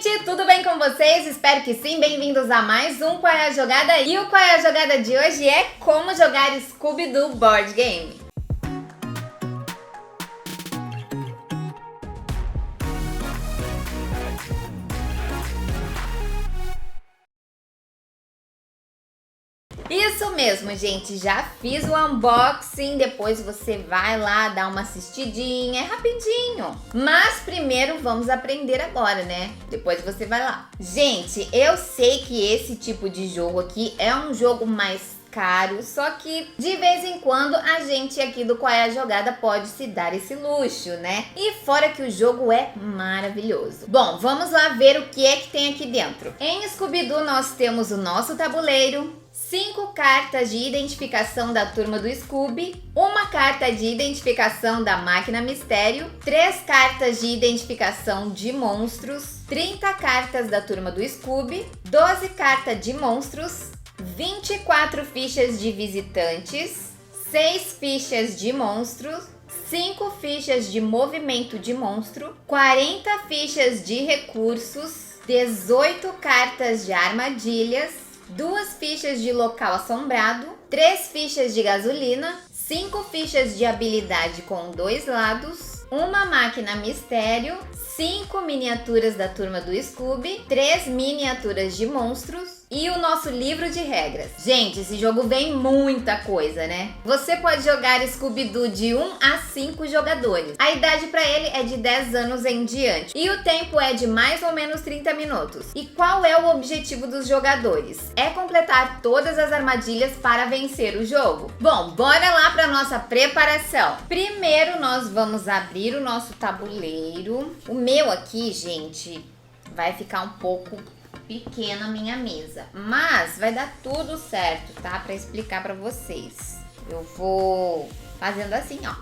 gente, tudo bem com vocês? Espero que sim, bem-vindos a mais um Qual é a Jogada? E o Qual é a Jogada de hoje é como jogar Scooby-Doo Board Game. Isso mesmo, gente, já fiz o unboxing, depois você vai lá dar uma assistidinha, é rapidinho. Mas primeiro vamos aprender agora, né? Depois você vai lá. Gente, eu sei que esse tipo de jogo aqui é um jogo mais caro, só que de vez em quando a gente aqui do Qual é a Jogada pode se dar esse luxo, né? E fora que o jogo é maravilhoso. Bom, vamos lá ver o que é que tem aqui dentro. Em Scooby-Doo nós temos o nosso tabuleiro, 5 cartas de identificação da turma do Scooby, uma carta de identificação da máquina mistério, 3 cartas de identificação de monstros, 30 cartas da turma do Scooby, 12 cartas de monstros, 24 fichas de visitantes, 6 fichas de monstros, 5 fichas de movimento de monstro, 40 fichas de recursos, 18 cartas de armadilhas, 2 fichas de local assombrado, 3 fichas de gasolina, 5 fichas de habilidade com 2 lados, uma máquina mistério, 5 miniaturas da turma do Scooby, 3 miniaturas de monstros e o nosso livro de regras. Gente, esse jogo vem muita coisa, né? Você pode jogar Scooby-Doo de 1 a 5 jogadores. A idade para ele é de 10 anos em diante. E o tempo é de mais ou menos 30 minutos. E qual é o objetivo dos jogadores? É completar todas as armadilhas para vencer o jogo. Bom, bora lá para nossa preparação. Primeiro nós vamos abrir o nosso tabuleiro. O meu aqui, gente, vai ficar um pouco pequena a minha mesa, mas vai dar tudo certo, tá? Para explicar para vocês. Eu vou fazendo assim, ó.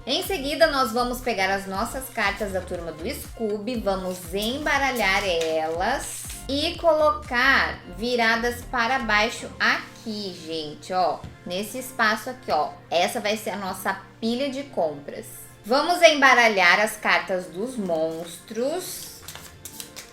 Em seguida, nós vamos pegar as nossas cartas da turma do Scooby, vamos embaralhar elas e colocar viradas para baixo aqui, gente, ó. Nesse espaço aqui, ó. Essa vai ser a nossa pilha de compras. Vamos embaralhar as cartas dos monstros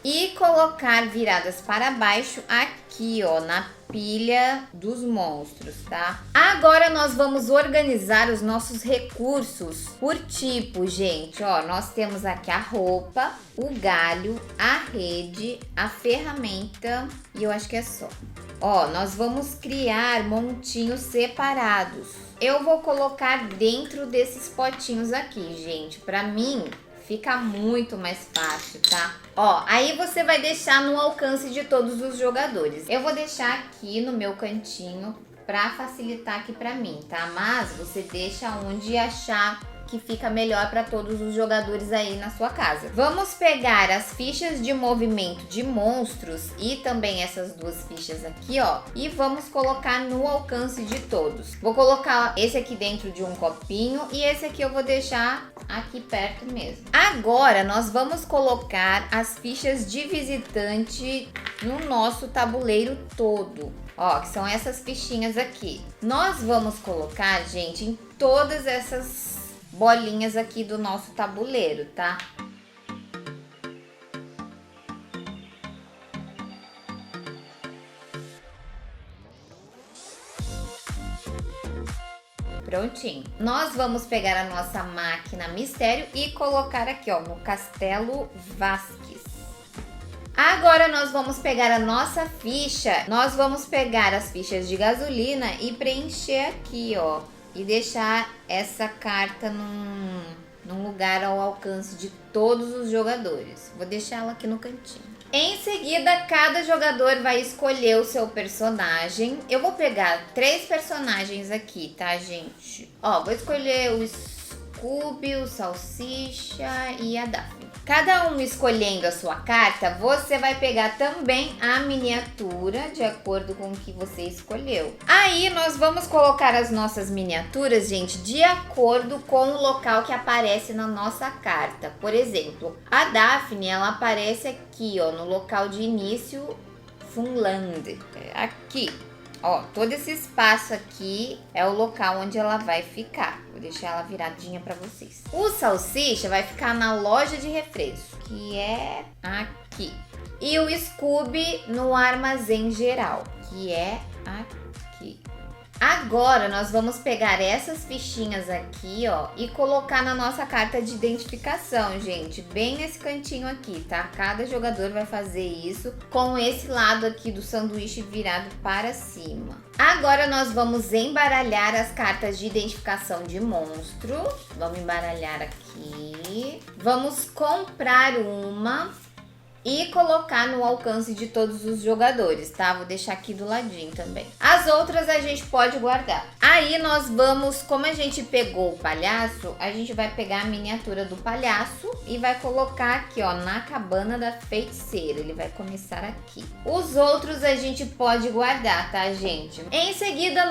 e colocar viradas para baixo aqui, ó, na pilha dos monstros, tá? Agora nós vamos organizar os nossos recursos por tipo, gente, ó. Nós temos aqui a roupa, o galho, a rede, a ferramenta e eu acho que é só. Ó, nós vamos criar montinhos separados. Eu vou colocar dentro desses potinhos aqui, gente. Pra mim, fica muito mais fácil, tá? Ó, aí você vai deixar no alcance de todos os jogadores. Eu vou deixar aqui no meu cantinho pra facilitar aqui pra mim, tá? Mas você deixa onde achar que fica melhor para todos os jogadores aí na sua casa. Vamos pegar as fichas de movimento de monstros e também essas 2 fichas aqui, ó, e vamos colocar no alcance de todos. Vou colocar esse aqui dentro de um copinho e esse aqui eu vou deixar aqui perto mesmo. Agora nós vamos colocar as fichas de visitante no nosso tabuleiro todo. Ó, que são essas fichinhas aqui. Nós vamos colocar, gente, em todas essas bolinhas aqui do nosso tabuleiro, tá? Prontinho. Nós vamos pegar a nossa máquina mistério e colocar aqui, ó, no Castelo Vasquez. Agora nós vamos pegar a nossa ficha. Nós vamos pegar as fichas de gasolina e preencher aqui, ó. E deixar essa carta num lugar ao alcance de todos os jogadores. Vou deixar ela aqui no cantinho. Em seguida, cada jogador vai escolher o seu personagem. Eu vou pegar 3 personagens aqui, tá, gente? Ó, vou escolher o Scooby, o Salsicha e a Daphne. Cada um escolhendo a sua carta, você vai pegar também a miniatura de acordo com o que você escolheu. Aí nós vamos colocar as nossas miniaturas, gente, de acordo com o local que aparece na nossa carta. Por exemplo, a Daphne, ela aparece aqui, ó, no local de início, Funland. Aqui. Ó, todo esse espaço aqui é o local onde ela vai ficar. Vou deixar ela viradinha pra vocês. O Salsicha vai ficar na loja de refresco, que é aqui. aqui. E o Scooby no armazém geral, que é aqui. Agora nós vamos pegar essas fichinhas aqui, ó, e colocar na nossa carta de identificação, gente, bem nesse cantinho aqui, tá? Cada jogador vai fazer isso com esse lado aqui do sanduíche virado para cima. Agora nós vamos embaralhar as cartas de identificação de monstro. Vamos embaralhar aqui. Vamos comprar uma e colocar no alcance de todos os jogadores, tá? Vou deixar aqui do ladinho também. As outras a gente pode guardar. Aí nós vamos, como a gente pegou o palhaço, a gente vai pegar a miniatura do palhaço e vai colocar aqui, ó, na cabana da feiticeira. Ele vai começar aqui. Os outros a gente pode guardar, tá, gente? Em seguida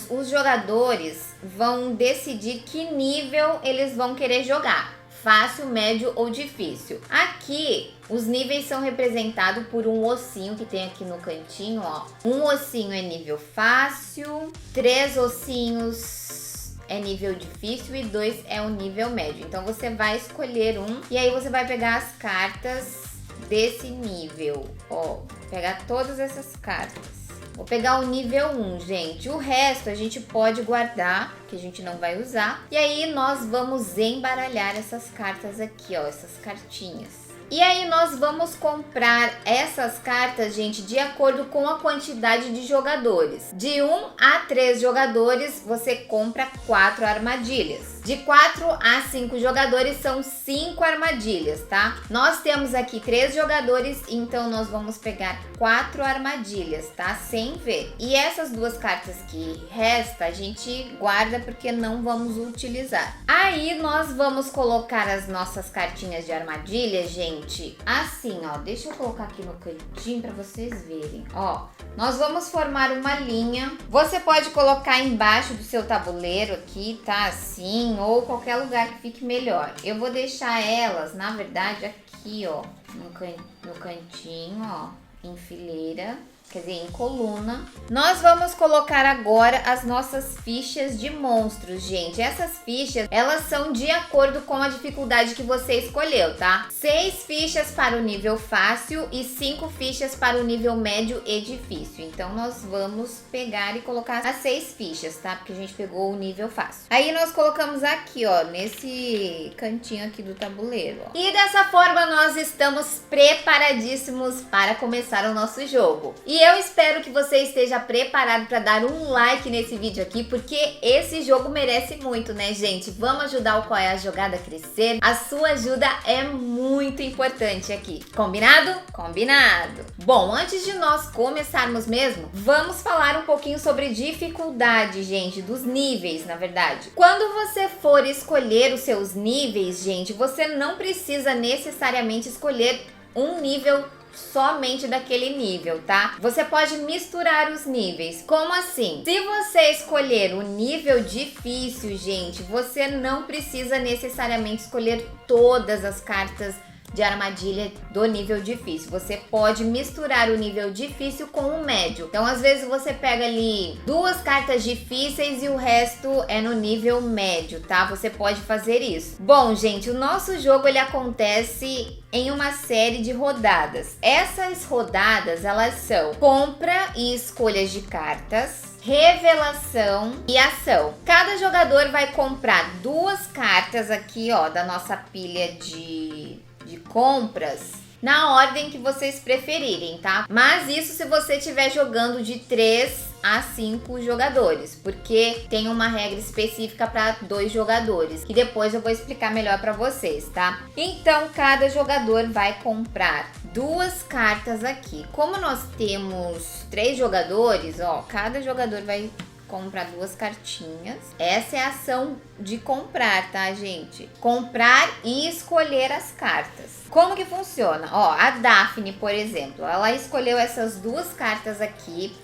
os jogadores vão decidir que nível eles vão querer jogar. Fácil, médio ou difícil. Aqui, os níveis são representados por um ossinho que tem aqui no cantinho, ó. Um ossinho é nível fácil, 3 ossinhos é nível difícil e 2 é o nível médio. Então, você vai escolher um e aí você vai pegar as cartas desse nível, ó. Pegar todas essas cartas. Vou pegar o nível 1, gente. O resto a gente pode guardar, que a gente não vai usar. E aí nós vamos embaralhar essas cartas aqui, ó, essas cartinhas. E aí nós vamos comprar essas cartas, gente, de acordo com a quantidade de jogadores. De 1 a 3 jogadores, você compra 4 armadilhas. De 4 a 5 jogadores são 5 armadilhas, tá? Nós temos aqui 3 jogadores, então nós vamos pegar 4 armadilhas, tá? Sem ver. E essas 2 cartas que resta, a gente guarda porque não vamos utilizar. Aí nós vamos colocar as nossas cartinhas de armadilha, gente, assim, ó. Deixa eu colocar aqui no cantinho para vocês verem, ó. Nós vamos formar uma linha. Você pode colocar embaixo do seu tabuleiro aqui, tá? Assim, ou qualquer lugar que fique melhor. Eu vou deixar elas, na verdade, aqui, ó, no cantinho, ó, em fileira. Quer dizer, em coluna. Nós vamos colocar agora as nossas fichas de monstros, gente. Essas fichas, elas são de acordo com a dificuldade que você escolheu, tá? 6 fichas para o nível fácil e 5 fichas para o nível médio e difícil. Então, nós vamos pegar e colocar as 6 fichas, tá? Porque a gente pegou o nível fácil. Aí, nós colocamos aqui, ó, nesse cantinho aqui do tabuleiro, ó. E dessa forma, nós estamos preparadíssimos para começar o nosso jogo. E eu espero que você esteja preparado para dar um like nesse vídeo aqui, porque esse jogo merece muito, né, gente? Vamos ajudar o Qual é a Jogada a crescer? A sua ajuda é muito importante aqui. Combinado? Combinado! Bom, antes de nós começarmos mesmo, vamos falar um pouquinho sobre dificuldade, gente, dos níveis, na verdade. Quando você for escolher os seus níveis, gente, você não precisa necessariamente escolher um nível somente daquele nível, tá? Você pode misturar os níveis. Como assim? Se você escolher o nível difícil, gente, você não precisa necessariamente escolher todas as cartas de armadilha do nível difícil. Você pode misturar o nível difícil com o médio. Então, às vezes, você pega ali 2 cartas difíceis e o resto é no nível médio, tá? Você pode fazer isso. Bom, gente, o nosso jogo, ele acontece em uma série de rodadas. Essas rodadas, elas são compra e escolhas de cartas, revelação e ação. Cada jogador vai comprar 2 cartas aqui, ó, da nossa pilha de compras, na ordem que vocês preferirem, tá? Mas isso se você estiver jogando de 3 a 5 jogadores, porque tem uma regra específica para 2 jogadores, que depois eu vou explicar melhor para vocês, tá? Então, cada jogador vai comprar 2 cartas aqui. Como nós temos 3 jogadores, ó, cada jogador vai comprar 2 cartinhas. Essa é a ação de comprar, tá, gente? Comprar e escolher as cartas. Como que funciona? Ó, a Daphne, por exemplo, ela escolheu essas 2 cartas aqui,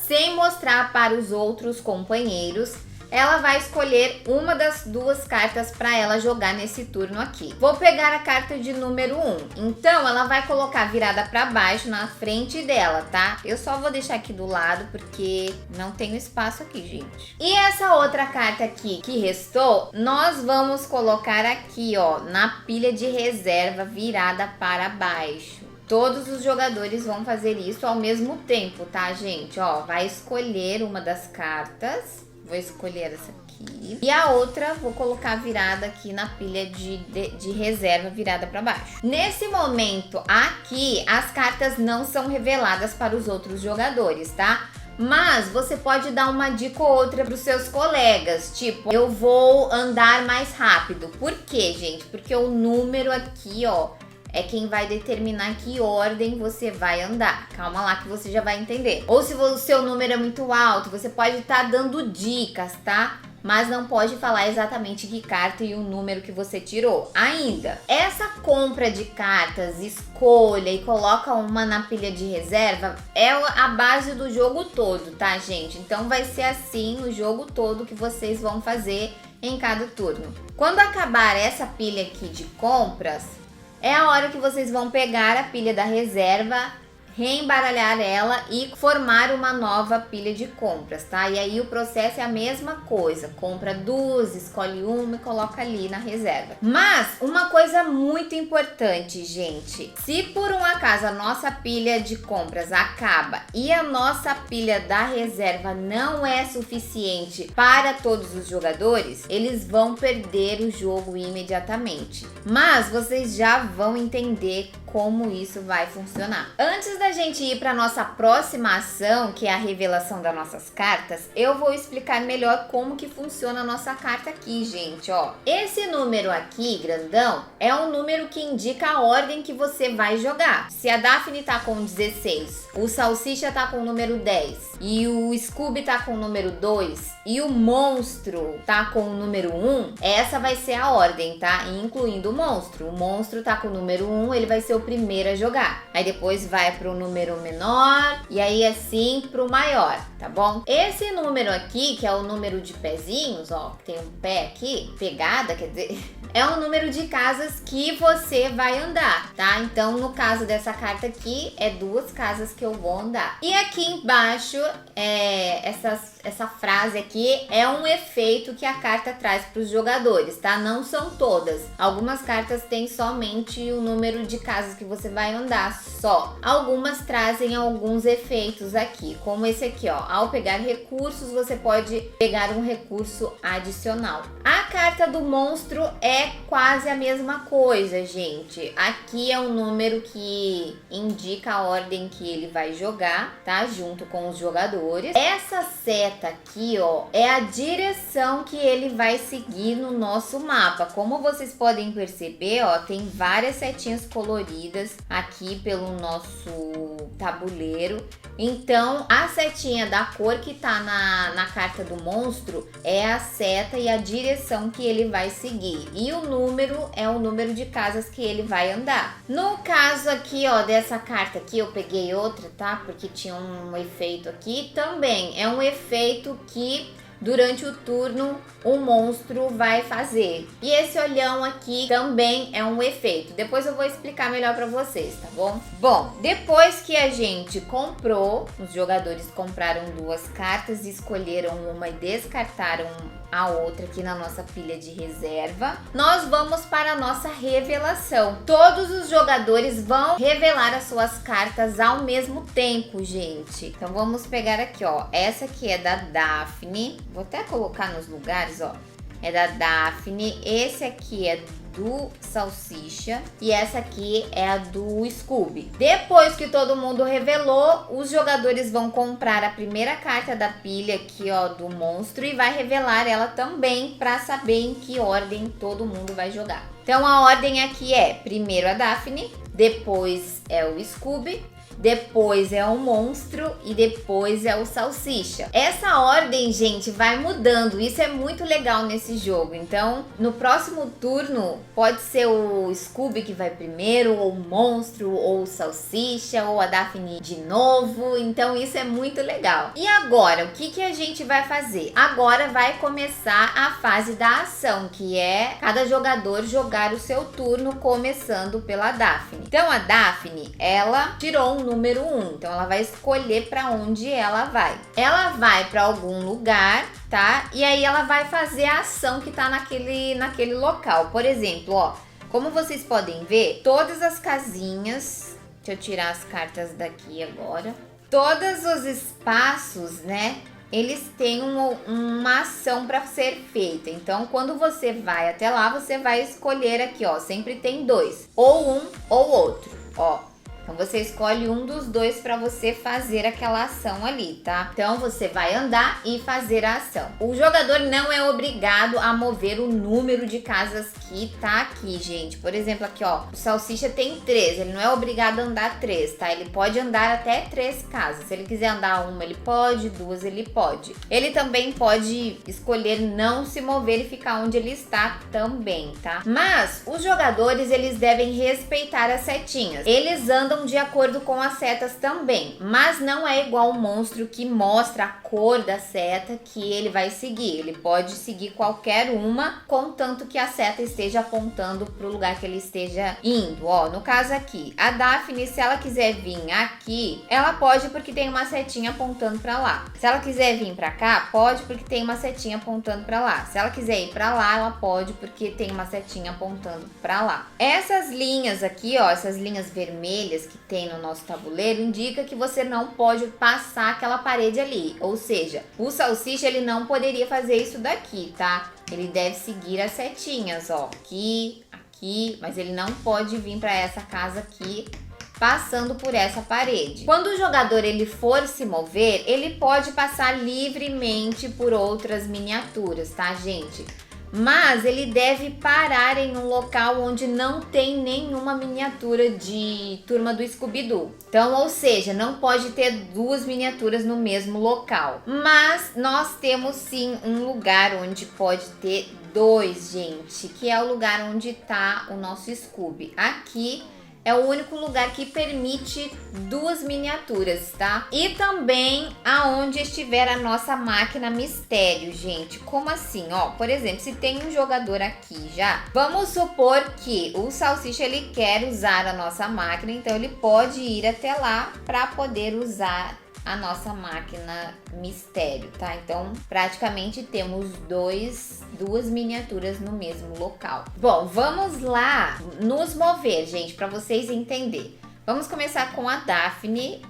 sem mostrar para os outros companheiros. ela vai escolher uma das duas cartas para ela jogar nesse turno aqui. Vou pegar a carta de número 1. Então, ela vai colocar virada para baixo na frente dela, tá? Eu só vou deixar aqui do lado porque não tenho espaço aqui, gente. E essa outra carta aqui que restou, nós vamos colocar aqui, ó, na pilha de reserva virada para baixo. Todos os jogadores vão fazer isso ao mesmo tempo, tá, gente? Ó, vai escolher uma das cartas. Vou escolher essa aqui. E a outra, vou colocar virada aqui na pilha de reserva, virada para baixo. Nesse momento aqui, as cartas não são reveladas para os outros jogadores, tá? Mas você pode dar uma dica ou outra para os seus colegas. Tipo, eu vou andar mais rápido. Por quê, gente? Porque o número aqui, ó, é quem vai determinar que ordem você vai andar. Calma lá que você já vai entender. Ou se o seu número é muito alto, você pode estar dando dicas, tá? Mas não pode falar exatamente que carta e o número que você tirou ainda. Essa compra de cartas, escolha e coloca uma na pilha de reserva é a base do jogo todo, tá, gente? Então vai ser assim o jogo todo que vocês vão fazer em cada turno. Quando acabar essa pilha aqui de compras, é a hora que vocês vão pegar a pilha da reserva, reembaralhar ela e formar uma nova pilha de compras, tá? E aí o processo é a mesma coisa. Compra duas, escolhe uma e coloca ali na reserva. Mas uma coisa muito importante, gente. Se por um acaso a nossa pilha de compras acaba e a nossa pilha da reserva não é suficiente para todos os jogadores, eles vão perder o jogo imediatamente. Mas vocês já vão entender como isso vai funcionar. Antes da gente ir para nossa próxima ação, que é a revelação das nossas cartas, eu vou explicar melhor como que funciona a nossa carta aqui, gente, ó. Esse número aqui, grandão, é um número que indica a ordem que você vai jogar. Se a Daphne tá com 16, o Salsicha tá com o número 10 e o Scooby tá com o número 2 e o monstro tá com o número 1, essa vai ser a ordem, tá? Incluindo o monstro. O monstro tá com o número 1, ele vai ser o primeiro a jogar. Aí depois vai pro número menor e aí assim pro maior, tá bom? Esse número aqui, que é o número de pezinhos, ó, que tem um pé aqui, pegada, quer dizer, é o número de casas que você vai andar, tá? Então, no caso dessa carta aqui, é 2 casas que eu vou andar. E aqui embaixo, essa frase aqui é um efeito que a carta traz para os jogadores, tá? Não são todas. Algumas cartas têm somente o número de casas que você vai andar só. Algumas trazem alguns efeitos aqui, como esse aqui, ó. Ao pegar recursos, você pode pegar um recurso adicional. A carta do monstro é quase a mesma coisa, gente. Aqui é um número que indica a ordem que ele vai jogar, tá? Junto com os jogadores. Essa seta aqui, ó, é a direção que ele vai seguir no nosso mapa. Como vocês podem perceber, ó, tem várias setinhas coloridas aqui pelo nosso tabuleiro. Então, a setinha da cor que tá na carta do monstro é a seta e a direção que ele vai seguir. E o número é o número de casas que ele vai andar. No caso aqui, ó, dessa carta aqui, eu peguei outra, tá? Porque tinha um efeito aqui. Também é um efeito que durante o turno o monstro vai fazer. E esse olhão aqui também é um efeito. Depois eu vou explicar melhor pra vocês, tá bom? Bom, depois que a gente comprou, os jogadores compraram 2 cartas, escolheram uma e descartaram a outra aqui na nossa pilha de reserva, nós vamos para a nossa revelação. Todos os jogadores vão revelar as suas cartas ao mesmo tempo, gente. Então vamos pegar aqui, ó. Essa aqui é da Daphne. Vou até colocar nos lugares, ó. É da Daphne. Esse aqui é do Salsicha e essa aqui é a do Scooby. Depois que todo mundo revelou, os jogadores vão comprar a primeira carta da pilha aqui, ó, do monstro e vai revelar ela também para saber em que ordem todo mundo vai jogar. Então a ordem aqui é primeiro a Daphne, depois é o Scooby, depois é o monstro e depois é o salsicha. Essa ordem, gente, vai mudando. Isso é muito legal nesse jogo. Então, no próximo turno, pode ser o Scooby que vai primeiro, ou o monstro, ou o salsicha, ou a Daphne de novo. Então, isso é muito legal. E agora, o que a gente vai fazer? Agora vai começar a fase da ação, que é cada jogador jogar o seu turno, começando pela Daphne. Então, a Daphne, ela tirou um número 1, então ela vai escolher para onde ela vai. Ela vai para algum lugar, tá? E aí ela vai fazer a ação que tá naquele local. Por exemplo, ó, como vocês podem ver, todas as casinhas, deixa eu tirar as cartas daqui agora. Todos os espaços, né? Eles têm uma ação para ser feita. Então, quando você vai até lá, você vai escolher aqui, ó. Sempre tem 2, ou um ou outro, ó. Então, você escolhe um dos 2 para você fazer aquela ação ali, tá? Então, você vai andar e fazer a ação. O jogador não é obrigado a mover o número de casas que tá aqui, gente. Por exemplo, aqui, ó, o salsicha tem 3. Ele não é obrigado a andar 3, tá? Ele pode andar até 3 casas. Se ele quiser andar uma, ele pode. 2, ele pode. Ele também pode escolher não se mover e ficar onde ele está também, tá? Mas, os jogadores, eles devem respeitar as setinhas. Eles andam de acordo com as setas também, mas não é igual o monstro que mostra a cor da seta que ele vai seguir. Ele pode seguir qualquer uma, contanto que a seta esteja apontando para o lugar que ele esteja indo. Ó, no caso aqui, a Daphne, se ela quiser vir aqui, ela pode porque tem uma setinha apontando para lá. Se ela quiser vir para cá, pode porque tem uma setinha apontando para lá. Se ela quiser ir para lá, ela pode porque tem uma setinha apontando para lá. Essas linhas aqui, ó, essas linhas vermelhas que tem no nosso tabuleiro, indica que você não pode passar aquela parede ali. Ou seja, o salsicha, ele não poderia fazer isso daqui, tá? Ele deve seguir as setinhas, ó. Aqui, aqui, mas ele não pode vir para essa casa aqui, passando por essa parede. Quando o jogador ele for se mover, ele pode passar livremente por outras miniaturas, tá, gente? Mas ele deve parar em um local onde não tem nenhuma miniatura de Turma do Scooby-Doo. Então, ou seja, não pode ter 2 miniaturas no mesmo local. Mas nós temos sim um lugar onde pode ter 2, gente, que é o lugar onde tá o nosso Scooby. Aqui é o único lugar que permite 2 miniaturas, tá? E também aonde estiver a nossa máquina mistério, gente. Como assim? Ó, por exemplo, se tem um jogador aqui já, vamos supor que o salsicha ele quer usar a nossa máquina, então ele pode ir até lá para poder usar a nossa máquina mistério, tá? Então, praticamente temos 2 miniaturas no mesmo local. Bom, vamos lá nos mover, gente, para vocês entenderem. Vamos começar com a Daphne.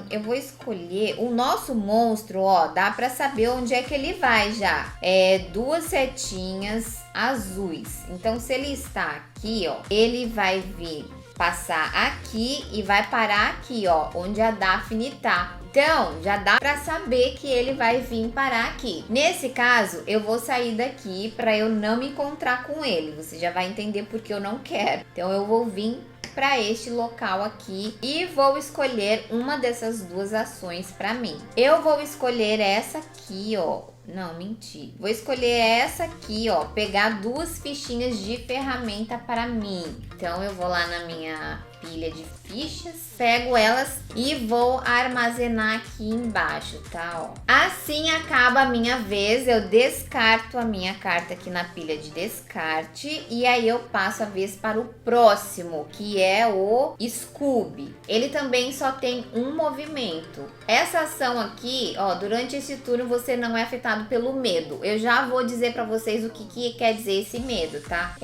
Eu vou escolher o nosso monstro, ó, dá para saber onde é que ele vai já. É 2 setinhas azuis. Então, se ele está aqui, ó, ele vai vir passar aqui e vai parar aqui, ó, onde a Daphne tá. Então, já dá pra saber que ele vai vir parar aqui. Nesse caso, eu vou sair daqui pra eu não me encontrar com ele. Você já vai entender porque eu não quero. Então, eu vou vir para este local aqui e vou escolher uma dessas 2 ações para mim. Eu vou escolher essa aqui, ó. Não, menti. Vou escolher essa aqui, ó. Pegar 2 fichinhas de ferramenta para mim. Então, eu vou lá na minha pilha de fichas, pego elas e vou armazenar aqui embaixo, tá? Ó. Assim acaba a minha vez, eu descarto a minha carta aqui na pilha de descarte e aí eu passo a vez para o próximo, que é o Scooby. Ele também só tem um movimento. Essa ação aqui, ó, durante esse turno você não é afetado pelo medo. Eu já vou dizer para vocês o que quer dizer esse medo, tá?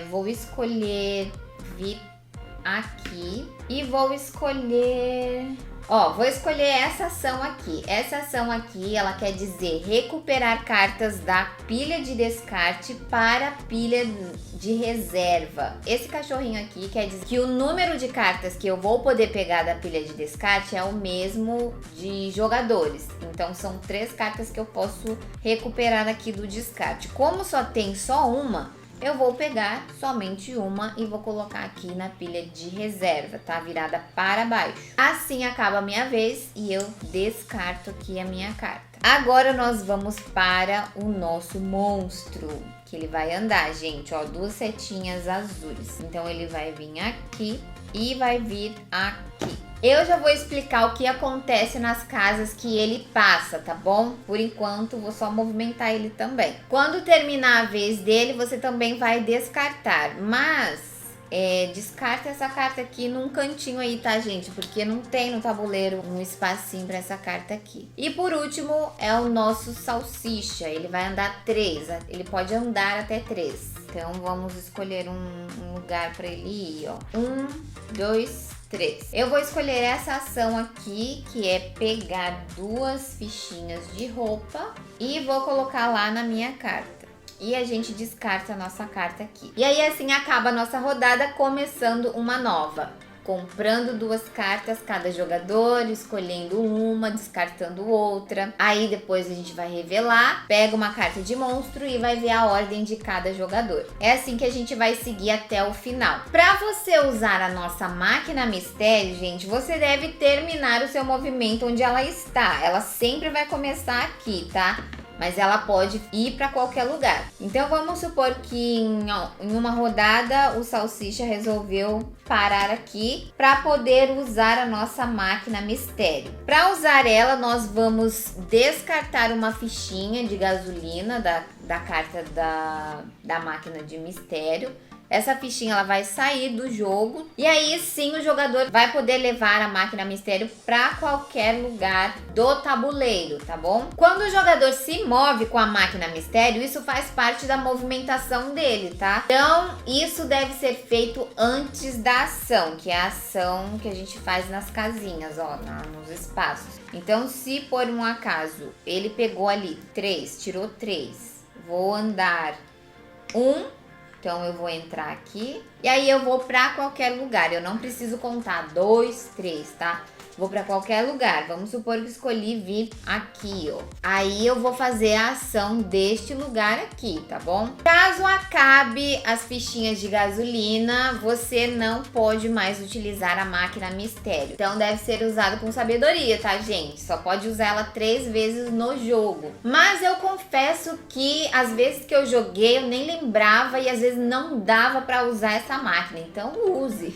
Vou escolher vir aqui e vou escolher... Ó, vou escolher essa ação aqui. Essa ação aqui, ela quer dizer recuperar cartas da pilha de descarte para a pilha de reserva. Esse cachorrinho aqui quer dizer que o número de cartas que eu vou poder pegar da pilha de descarte é o mesmo de jogadores. Então, são 3 cartas que eu posso recuperar aqui do descarte. Como só tem só uma, eu vou pegar somente uma e vou colocar aqui na pilha de reserva, tá? Virada para baixo. Assim acaba a minha vez e eu descarto aqui a minha carta. Agora nós vamos para o nosso monstro, que ele vai andar, gente, ó, 2 setinhas azuis. Então ele vai vir aqui e vai vir aqui. Eu já vou explicar o que acontece nas casas que ele passa, tá bom? Por enquanto, vou só movimentar ele também. Quando terminar a vez dele, você também vai descartar. Mas, descarta essa carta aqui num cantinho aí, tá, gente? Porque não tem no tabuleiro um espacinho pra essa carta aqui. E por último, é o nosso salsicha. Ele vai andar 3. Ele pode andar até 3. Então, vamos escolher um lugar pra ele ir, ó. 1, 2, 3. Eu vou escolher essa ação aqui, que é pegar 2 fichinhas de roupa e vou colocar lá na minha carta. E a gente descarta a nossa carta aqui. E aí assim acaba a nossa rodada, começando uma nova. Comprando 2 cartas cada jogador, escolhendo uma, descartando outra. Aí depois a gente vai revelar, pega uma carta de monstro e vai ver a ordem de cada jogador. É assim que a gente vai seguir até o final. Para você usar a nossa máquina mistério, gente, você deve terminar o seu movimento onde ela está. Ela sempre vai começar aqui, tá? Mas ela pode ir para qualquer lugar. Então vamos supor que em uma rodada o Salsicha resolveu parar aqui para poder usar a nossa máquina mistério. Para usar ela, nós vamos descartar uma fichinha de gasolina da carta da máquina de mistério. Essa fichinha ela vai sair do jogo e aí sim o jogador vai poder levar a máquina mistério para qualquer lugar do tabuleiro, tá bom? Quando o jogador se move com a máquina mistério, isso faz parte da movimentação dele, tá? Então isso deve ser feito antes da ação, que é a ação que a gente faz nas casinhas, ó, nos espaços. Então se por um acaso ele pegou ali 3, tirou 3, vou andar 1. Então, eu vou entrar aqui e aí eu vou pra qualquer lugar. Eu não preciso contar 2, 3, tá? Vou pra qualquer lugar. Vamos supor que escolhi vir aqui, ó. Aí eu vou fazer a ação deste lugar aqui, tá bom? Caso acabe as fichinhas de gasolina, você não pode mais utilizar a máquina mistério. Então deve ser usado com sabedoria, tá, gente? Só pode usar ela 3 vezes no jogo. Mas eu confesso que às vezes que eu joguei, eu nem lembrava e às vezes não dava pra usar essa máquina. Então use.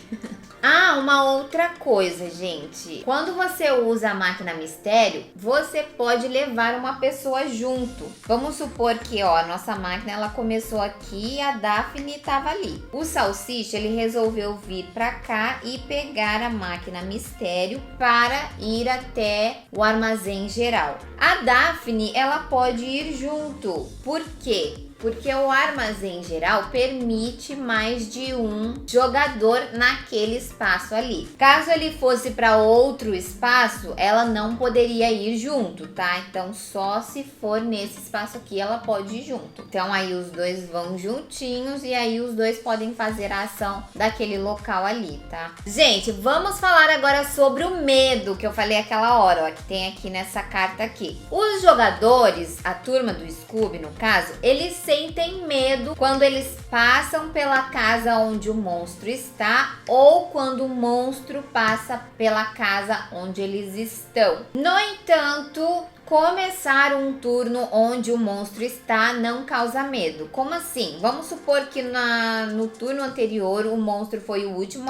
Ah, uma outra coisa, gente. Quando você usa a máquina mistério, você pode levar uma pessoa junto. Vamos supor que, ó, a nossa máquina ela começou aqui e a Daphne tava ali. O Salsicha, ele resolveu vir pra cá e pegar a máquina mistério para ir até o armazém geral. A Daphne, ela pode ir junto. Por quê? Porque o armazém geral permite mais de um jogador naquele espaço ali. Caso ele fosse para outro espaço, ela não poderia ir junto, tá? Então só se for nesse espaço aqui ela pode ir junto. Então aí os dois vão juntinhos e aí os dois podem fazer a ação daquele local ali, tá? Gente, vamos falar agora sobre o medo que eu falei aquela hora, ó, que tem aqui nessa carta aqui. Os jogadores, a turma do Scooby no caso, eles sentem medo quando eles passam pela casa onde o monstro está ou quando o monstro passa pela casa onde eles estão. No entanto, começar um turno onde o monstro está não causa medo. Como assim? Vamos supor que no turno anterior o monstro foi o último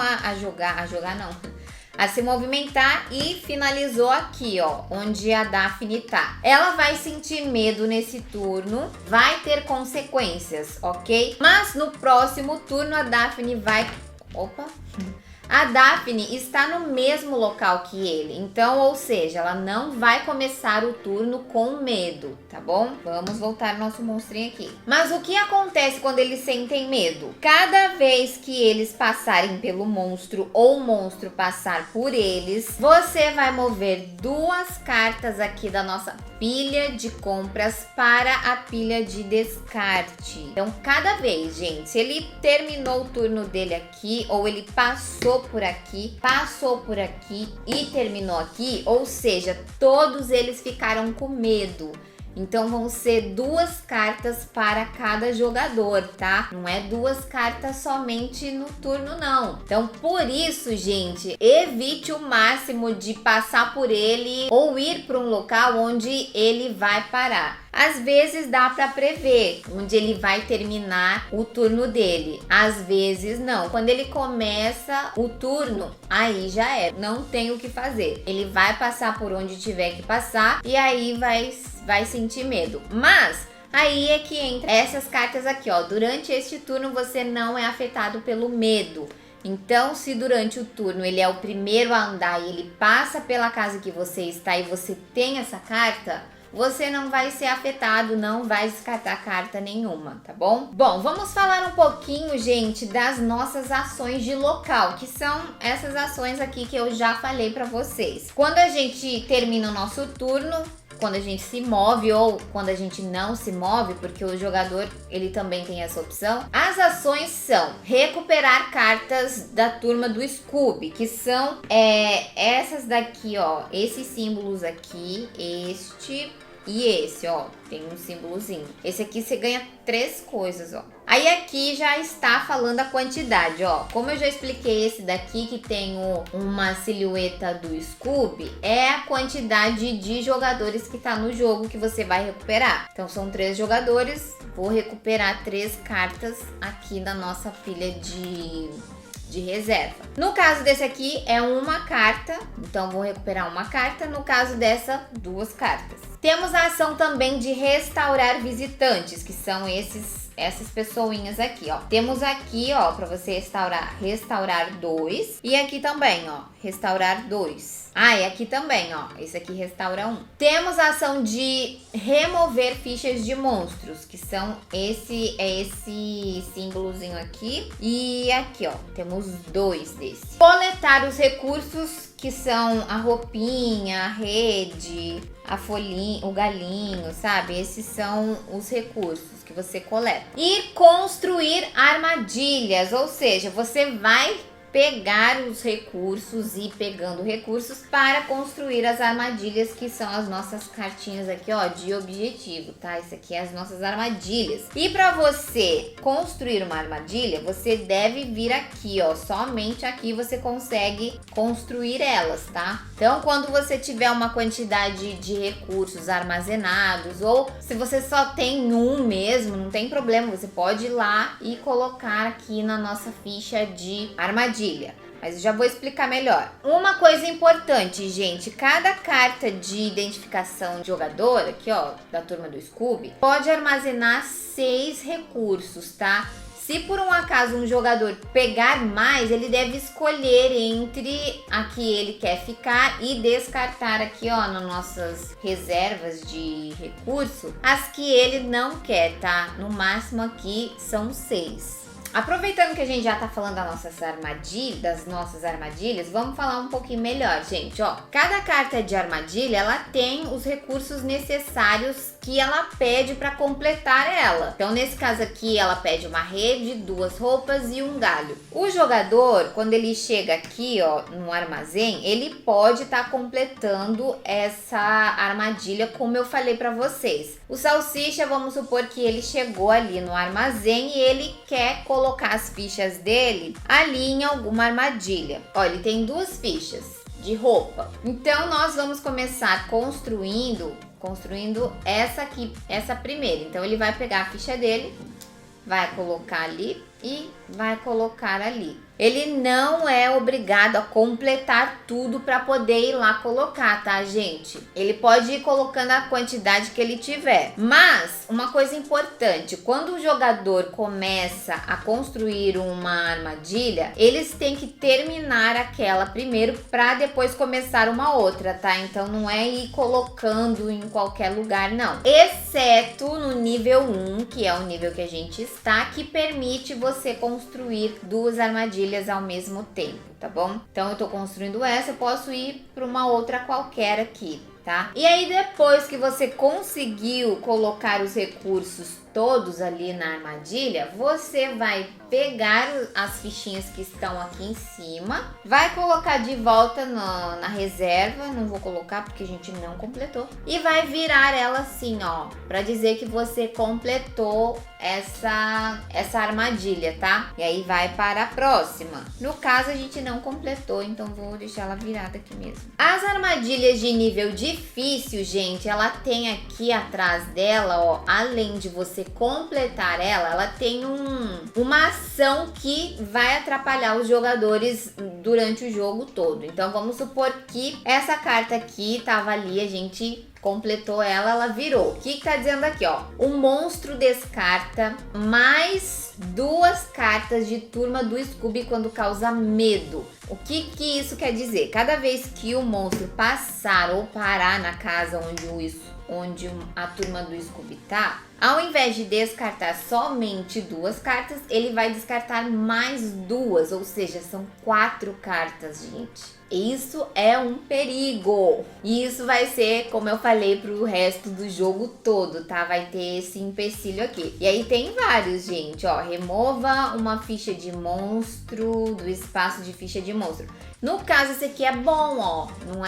a se movimentar e finalizou aqui, ó, onde a Daphne tá. Ela vai sentir medo nesse turno, vai ter consequências, ok? Mas no próximo turno a Daphne vai... Opa! A Daphne está no mesmo local que ele, então, ou seja, ela não vai começar o turno com medo, tá bom? Vamos voltar ao nosso monstrinho aqui. Mas o que acontece quando eles sentem medo? Cada vez que eles passarem pelo monstro ou o monstro passar por eles, você vai mover 2 cartas aqui da nossa pilha de compras para a pilha de descarte. Então, cada vez, gente, se ele terminou o turno dele aqui, ou ele passou por aqui e terminou aqui, ou seja, todos eles ficaram com medo. Então vão ser 2 cartas para cada jogador, tá? Não é 2 cartas somente no turno, não. Então por isso, gente, evite o máximo de passar por ele ou ir para um local onde ele vai parar. Às vezes dá para prever onde ele vai terminar o turno dele. Às vezes não. Quando ele começa o turno, aí já é. Não tem o que fazer. Ele vai passar por onde tiver que passar e aí vai sentir medo. Mas aí é que entra essas cartas aqui, ó. Durante este turno você não é afetado pelo medo. Então, se durante o turno ele é o primeiro a andar e ele passa pela casa que você está e você tem essa carta, você não vai ser afetado, não vai descartar carta nenhuma, tá bom? Bom, vamos falar um pouquinho, gente, das nossas ações de local, que são essas ações aqui que eu já falei pra vocês. Quando a gente termina o nosso turno, quando a gente se move ou quando a gente não se move, porque o jogador ele também tem essa opção. As ações são recuperar cartas da turma do Scooby, que são essas daqui, ó, esses símbolos aqui, este e esse, ó, tem um símbolozinho. Esse aqui você ganha 3 coisas, ó. Aí aqui já está falando a quantidade, ó. Como eu já expliquei esse daqui, que tem uma silhueta do Scooby, é a quantidade de jogadores que tá no jogo que você vai recuperar. Então são 3 jogadores, vou recuperar 3 cartas aqui na nossa pilha de reserva. No caso desse aqui é uma carta, então vou recuperar uma carta. No caso dessa, 2 cartas. Temos a ação também de restaurar visitantes, que são essas pessoinhas aqui, ó. Temos aqui, ó, para você restaurar 2. E aqui também, ó, restaurar 2. Ah, e aqui também, ó, esse aqui restaura 1. Temos a ação de remover fichas de monstros, que são esse símbolozinho aqui. E aqui, ó, temos 2 desses. Coletar os recursos, que são a roupinha, a rede, a folhinha, o galinho, sabe? Esses são os recursos que você coleta. E construir armadilhas, ou seja, você vai pegar os recursos e pegando recursos para construir as armadilhas, que são as nossas cartinhas aqui, ó, de objetivo, tá? Isso aqui é as nossas armadilhas. E para você construir uma armadilha, você deve vir aqui, ó, somente aqui você consegue construir elas, tá? Então, quando você tiver uma quantidade de recursos armazenados, ou se você só tem um mesmo, não tem problema, você pode ir lá e colocar aqui na nossa ficha de armadilha. Mas eu já vou explicar melhor. Uma coisa importante, gente, cada carta de identificação de jogador, aqui ó, da turma do Scooby, pode armazenar 6 recursos, tá? Se por um acaso um jogador pegar mais, ele deve escolher entre a que ele quer ficar e descartar aqui, ó, nas nossas reservas de recurso, as que ele não quer, tá? No máximo aqui são 6. Aproveitando que a gente já tá falando das nossas armadilhas, vamos falar um pouquinho melhor, gente, ó. Cada carta de armadilha, ela tem os recursos necessários que ela pede para completar ela. Então, nesse caso aqui, ela pede uma rede, 2 roupas e um galho. O jogador, quando ele chega aqui, ó, no armazém, ele pode estar completando essa armadilha, como eu falei para vocês. O Salsicha, vamos supor que ele chegou ali no armazém e ele quer colocar as fichas dele ali em alguma armadilha. Ó, ele tem 2 fichas de roupa. Então, nós vamos começar construindo essa aqui, essa primeira. Então, ele vai pegar a ficha dele, vai colocar ali e vai colocar ali. Ele não é obrigado a completar tudo para poder ir lá colocar, tá, gente? Ele pode ir colocando a quantidade que ele tiver. Mas, uma coisa importante, quando o jogador começa a construir uma armadilha, eles têm que terminar aquela primeiro para depois começar uma outra, tá? Então, não é ir colocando em qualquer lugar, não. Exceto no nível 1, que é o nível que a gente está, que permite você construir 2 armadilhas ao mesmo tempo, tá bom? Então eu tô construindo essa, eu posso ir para uma outra qualquer aqui, tá? E aí depois que você conseguiu colocar os recursos todos ali na armadilha, você vai pegar as fichinhas que estão aqui em cima, vai colocar de volta na reserva, não vou colocar porque a gente não completou, e vai virar ela assim, ó, pra dizer que você completou essa armadilha, tá? E aí vai para a próxima. No caso, a gente não completou, então vou deixar ela virada aqui mesmo. As armadilhas de nível difícil, gente, ela tem aqui atrás dela, ó, além de você completar ela tem uma ação que vai atrapalhar os jogadores durante o jogo todo. Então, vamos supor que essa carta aqui tava ali, a gente completou ela virou. O que tá dizendo aqui, ó? O monstro descarta mais 2 cartas de turma do Scooby quando causa medo. O que isso quer dizer? Cada vez que o monstro passar ou parar na casa onde a turma do Scooby tá, ao invés de descartar somente 2 cartas, ele vai descartar mais 2, ou seja, são 4 cartas, gente. Isso é um perigo. E isso vai ser, como eu falei, pro resto do jogo todo, tá? Vai ter esse empecilho aqui. E aí tem vários, gente, ó. Remova uma ficha de monstro do espaço de ficha de monstro. No caso, esse aqui é bom, ó. Não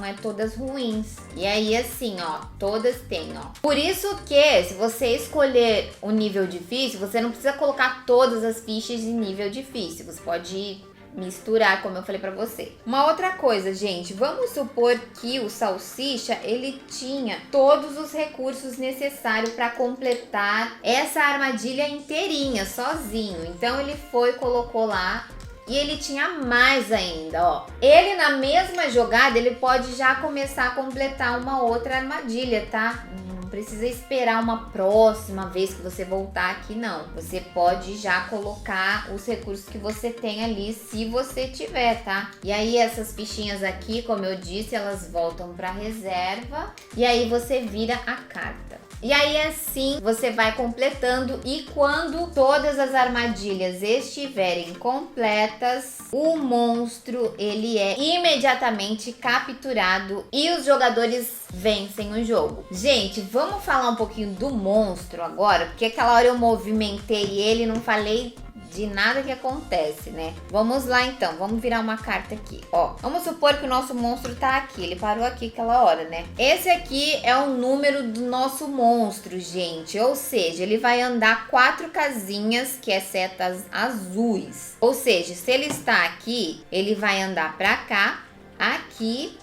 é todas ruins. E aí, assim, ó, todas têm, ó. Por isso que, se você escolher o nível difícil, você não precisa colocar todas as fichas em nível difícil. Você pode misturar, como eu falei pra você. Uma outra coisa, gente, vamos supor que o Salsicha, ele tinha todos os recursos necessários para completar essa armadilha inteirinha, sozinho. Então, ele colocou lá e ele tinha mais ainda, ó. Ele, na mesma jogada, ele pode já começar a completar uma outra armadilha, tá? Não precisa esperar uma próxima vez que você voltar aqui, não. Você pode já colocar os recursos que você tem ali, se você tiver, tá? E aí, essas fichinhas aqui, como eu disse, elas voltam pra reserva. E aí, você vira a carta. E aí, assim, você vai completando e quando todas as armadilhas estiverem completas, o monstro, ele é imediatamente capturado e os jogadores vencem o jogo. Gente, vamos falar um pouquinho do monstro agora, porque aquela hora eu movimentei ele e não falei de nada que acontece, né? Vamos lá então, vamos virar uma carta aqui, ó. Vamos supor que o nosso monstro tá aqui, ele parou aqui aquela hora, né? Esse aqui é o número do nosso monstro, gente, ou seja, ele vai andar 4 casinhas, que é setas azuis. Ou seja, se ele está aqui, ele vai andar pra cá, aqui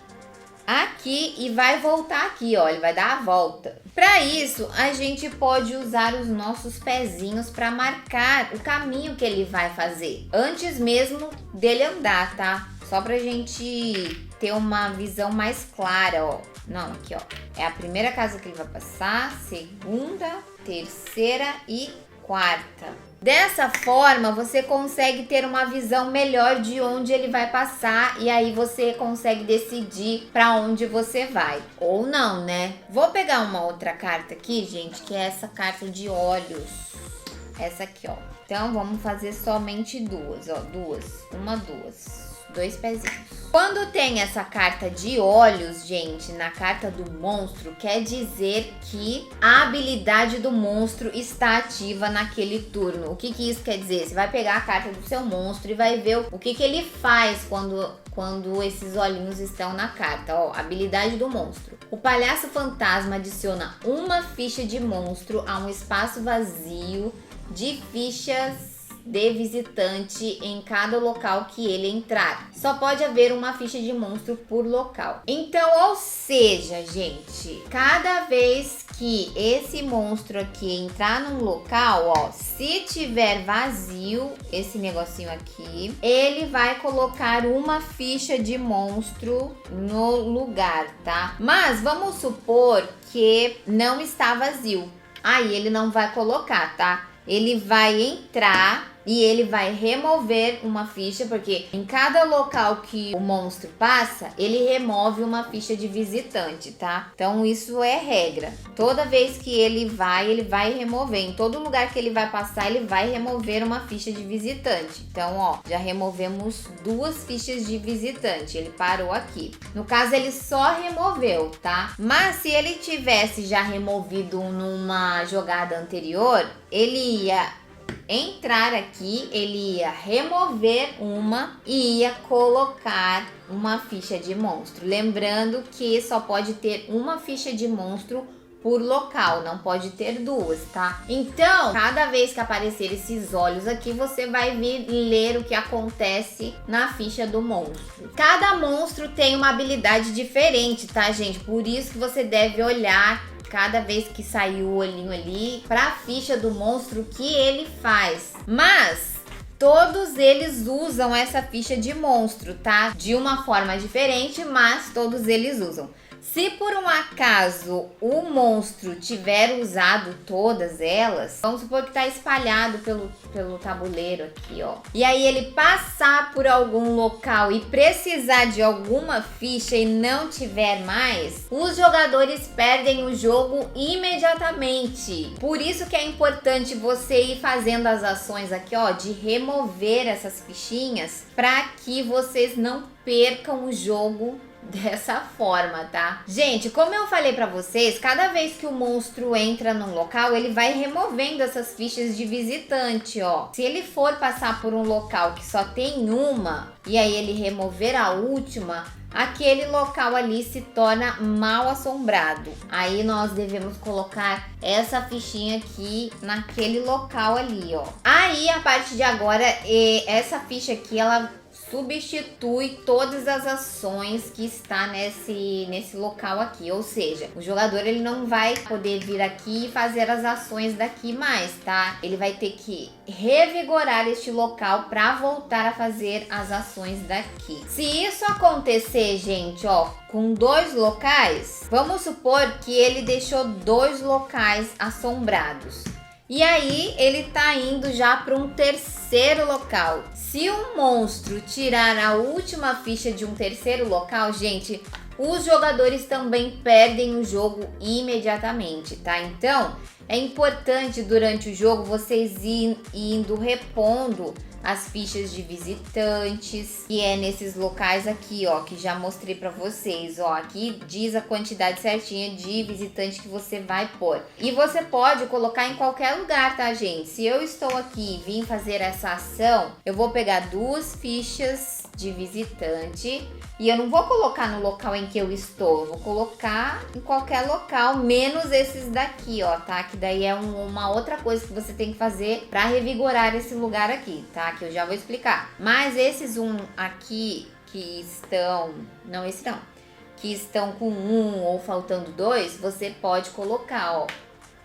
e vai voltar aqui, ó, ele vai dar a volta. Para isso, a gente pode usar os nossos pezinhos para marcar o caminho que ele vai fazer, antes mesmo dele andar, tá? Só pra gente ter uma visão mais clara, ó. Não, aqui, ó. É a primeira casa que ele vai passar, segunda, terceira e quarta. Dessa forma, você consegue ter uma visão melhor de onde ele vai passar e aí você consegue decidir para onde você vai. Ou não, né? Vou pegar uma outra carta aqui, gente, que é essa carta de olhos. Essa aqui, ó. Então, vamos fazer somente 2, ó. 2 pezinhos. Quando tem essa carta de olhos, gente, na carta do monstro, quer dizer que a habilidade do monstro está ativa naquele turno. O que isso quer dizer? Você vai pegar a carta do seu monstro e vai ver o que ele faz quando esses olhinhos estão na carta. Ó, habilidade do monstro. O palhaço fantasma adiciona uma ficha de monstro a um espaço vazio de fichas de visitante em cada local que ele entrar. Só pode haver uma ficha de monstro por local. Então, ou seja, gente, cada vez que esse monstro aqui entrar num local, ó, se tiver vazio, esse negocinho aqui, ele vai colocar uma ficha de monstro no lugar, tá? Mas vamos supor que não está vazio. Aí ele não vai colocar, tá? Ele vai entrar e ele vai remover uma ficha, porque em cada local que o monstro passa, ele remove uma ficha de visitante, tá? Então isso é regra. Toda vez que ele vai remover. Em todo lugar que ele vai passar, ele vai remover uma ficha de visitante. Então, ó, já removemos 2 fichas de visitante. Ele parou aqui. No caso, ele só removeu, tá? Mas se ele tivesse já removido numa jogada anterior, ele ia entrar aqui, ele ia remover uma e ia colocar uma ficha de monstro. Lembrando que só pode ter uma ficha de monstro por local, não pode ter 2, tá? Então, cada vez que aparecer esses olhos aqui, você vai vir ler o que acontece na ficha do monstro. Cada monstro tem uma habilidade diferente, tá, gente? Por isso que você deve olhar cada vez que sair o olhinho ali pra ficha do monstro, o que ele faz. Mas todos eles usam essa ficha de monstro, tá? De uma forma diferente, mas todos eles usam. Se por um acaso o monstro tiver usado todas elas, vamos supor que tá espalhado pelo tabuleiro aqui, ó. E aí ele passar por algum local e precisar de alguma ficha e não tiver mais, os jogadores perdem o jogo imediatamente. Por isso que é importante você ir fazendo as ações aqui, ó, de remover essas fichinhas para que vocês não percam o jogo dessa forma, tá? Gente, como eu falei pra vocês, cada vez que o monstro entra num local, ele vai removendo essas fichas de visitante, ó. Se ele for passar por um local que só tem uma, e aí ele remover a última, aquele local ali se torna mal assombrado. Aí nós devemos colocar essa fichinha aqui naquele local ali, ó. Aí, a partir de agora, essa ficha aqui, ela substitui todas as ações que está nesse local aqui, ou seja, o jogador ele não vai poder vir aqui e fazer as ações daqui mais, tá? Ele vai ter que revigorar este local para voltar a fazer as ações daqui. Se isso acontecer, gente, ó, com 2 locais, vamos supor que ele deixou 2 locais assombrados. E aí ele tá indo já para um terceiro local. Se um monstro tirar a última ficha de um terceiro local, gente, os jogadores também perdem o jogo imediatamente, tá? Então, é importante durante o jogo vocês indo repondo as fichas de visitantes, que é nesses locais aqui, ó, que já mostrei pra vocês, ó. Aqui diz a quantidade certinha de visitante que você vai pôr. E você pode colocar em qualquer lugar, tá, gente? Se eu estou aqui e vim fazer essa ação, eu vou pegar 2 fichas de visitante e eu não vou colocar no local em que eu estou, eu vou colocar em qualquer local, menos esses daqui, ó, tá? Que daí é uma outra coisa que você tem que fazer pra revigorar esse lugar aqui, tá? Que eu já vou explicar. Mas esses aqui que estão... Não, esse não. Que estão com 1 ou faltando 2, você pode colocar, ó.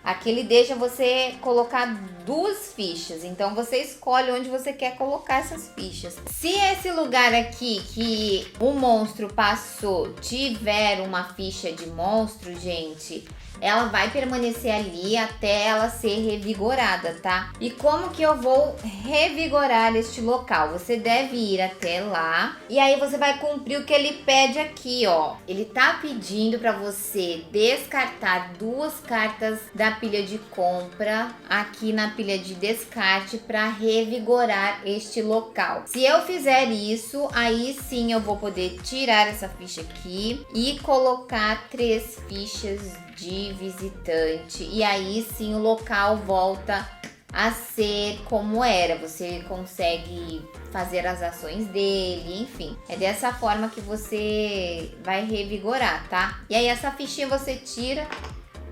Aqui ele deixa você colocar 2 fichas, então você escolhe onde você quer colocar essas fichas. Se esse lugar aqui que o monstro passou tiver uma ficha de monstro, gente, ela vai permanecer ali até ela ser revigorada, tá? E como que eu vou revigorar este local? Você deve ir até lá e aí você vai cumprir o que ele pede aqui, ó. Ele tá pedindo para você descartar 2 cartas da pilha de compra aqui na pilha de descarte para revigorar este local. Se eu fizer isso, aí sim eu vou poder tirar essa ficha aqui e colocar 3 fichas de visitante. E aí sim o local volta a ser como era. Você consegue fazer as ações dele, enfim. É dessa forma que você vai revigorar, tá? E aí essa fichinha você tira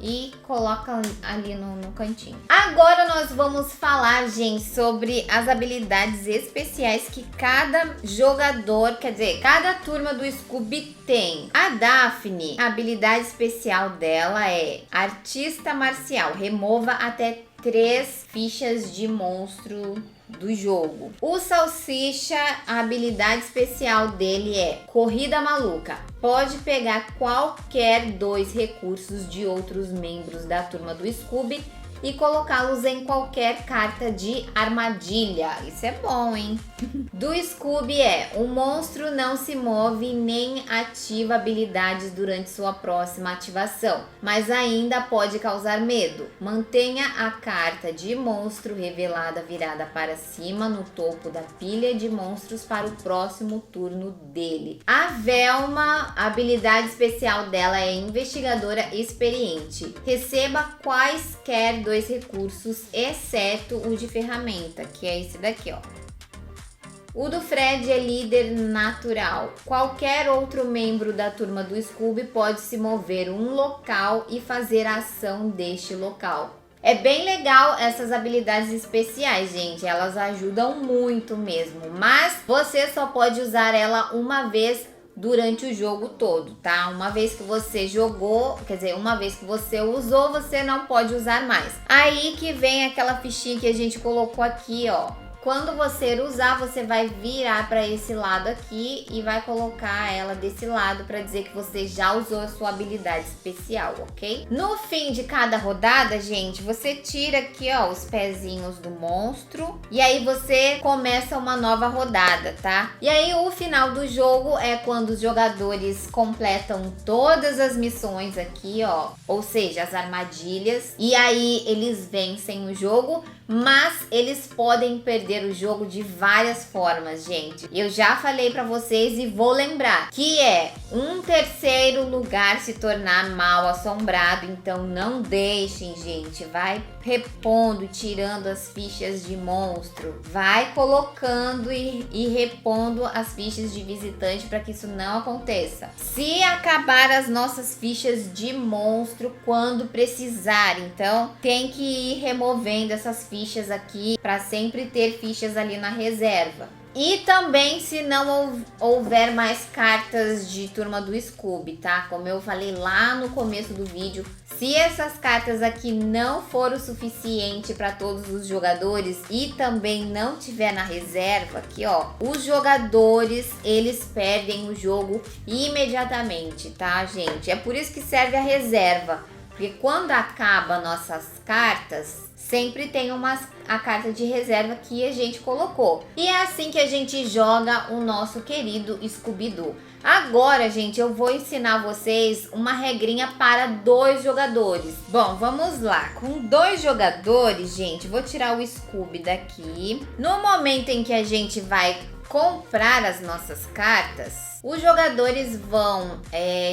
e coloca ali no cantinho. Agora nós vamos falar, gente, sobre as habilidades especiais que cada jogador, quer dizer, cada turma do Scooby tem. A Daphne, a habilidade especial dela é Artista Marcial. Remova até 3 fichas de monstro do jogo. O Salsicha, a habilidade especial dele é Corrida Maluca. Pode pegar qualquer 2 recursos de outros membros da turma do Scooby e colocá-los em qualquer carta de armadilha. Isso é bom, hein? Do Scooby o monstro não se move nem ativa habilidades durante sua próxima ativação, mas ainda pode causar medo. Mantenha a carta de monstro revelada virada para cima no topo da pilha de monstros para o próximo turno dele. A Velma, a habilidade especial dela é investigadora experiente. Receba quaisquer 2 recursos, exceto o de ferramenta, que é esse daqui, ó. O do Fred é líder natural. Qualquer outro membro da turma do Scooby pode se mover um local e fazer a ação deste local. É bem legal essas habilidades especiais, gente. Elas ajudam muito mesmo. Mas você só pode usar ela uma vez durante o jogo todo, tá? Uma vez que você jogou, quer dizer, uma vez que você usou, você não pode usar mais. Aí que vem aquela fichinha que a gente colocou aqui, ó. Quando você usar, você vai virar para esse lado aqui e vai colocar ela desse lado para dizer que você já usou a sua habilidade especial, ok? No fim de cada rodada, gente, você tira aqui, ó, os pezinhos do monstro e aí você começa uma nova rodada, tá? E aí o final do jogo é quando os jogadores completam todas as missões aqui, ó, ou seja, as armadilhas, e aí eles vencem o jogo, mas eles podem perder o jogo de várias formas, gente. Eu já falei pra vocês e vou lembrar que é um terceiro lugar se tornar mal assombrado, então não deixem, gente. Vai repondo, tirando as fichas de monstro, vai colocando e repondo as fichas de visitante para que isso não aconteça. Se acabar as nossas fichas de monstro quando precisar, então tem que ir removendo essas fichas aqui para sempre ter fichas ali na reserva. E também se não houver mais cartas de turma do Scooby, tá? Como eu falei lá no começo do vídeo, se essas cartas aqui não for o suficiente para todos os jogadores e também não tiver na reserva aqui, ó, os jogadores, eles perdem o jogo imediatamente, tá, gente? É por isso que serve a reserva, porque quando acaba nossas cartas, sempre tem a carta de reserva que a gente colocou. E é assim que a gente joga o nosso querido Scooby-Doo. Agora, gente, eu vou ensinar vocês uma regrinha para 2 jogadores. Bom, vamos lá. Com 2 jogadores, gente, vou tirar o Scooby daqui. No momento em que a gente vai comprar as nossas cartas, os jogadores vão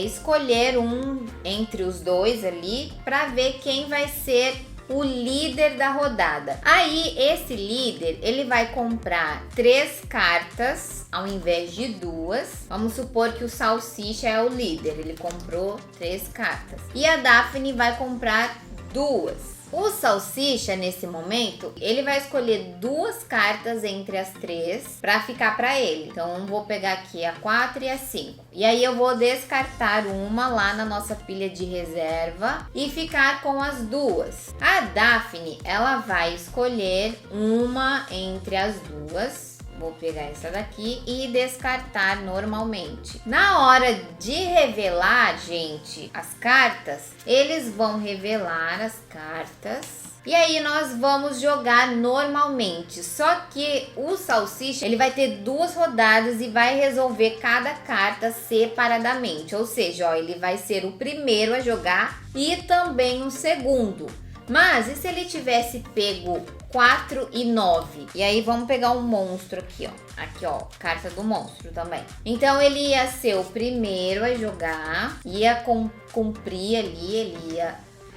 escolher um entre os 2 ali para ver quem vai ser o líder da rodada. Aí esse líder, ele vai comprar 3 cartas ao invés de 2. Vamos supor que o Salsicha é o líder, ele comprou 3 cartas. E a Daphne vai comprar 2. O Salsicha, nesse momento, ele vai escolher 2 cartas entre as 3 para ficar para ele. Então, vou pegar aqui a 4 e a 5. E aí, eu vou descartar uma lá na nossa pilha de reserva e ficar com as 2. A Daphne, ela vai escolher uma entre as 2. Vou pegar essa daqui e descartar normalmente. Na hora de revelar, gente, as cartas, eles vão revelar as cartas. E aí nós vamos jogar normalmente. Só que o Salsicha, ele vai ter 2 rodadas e vai resolver cada carta separadamente. Ou seja, ó, ele vai ser o primeiro a jogar e também o segundo. Mas e se ele tivesse pego 4 e 9? E aí vamos pegar um monstro aqui, ó. Aqui, ó, carta do monstro também. Então ele ia ser o primeiro a jogar, ia cumprir ali, ele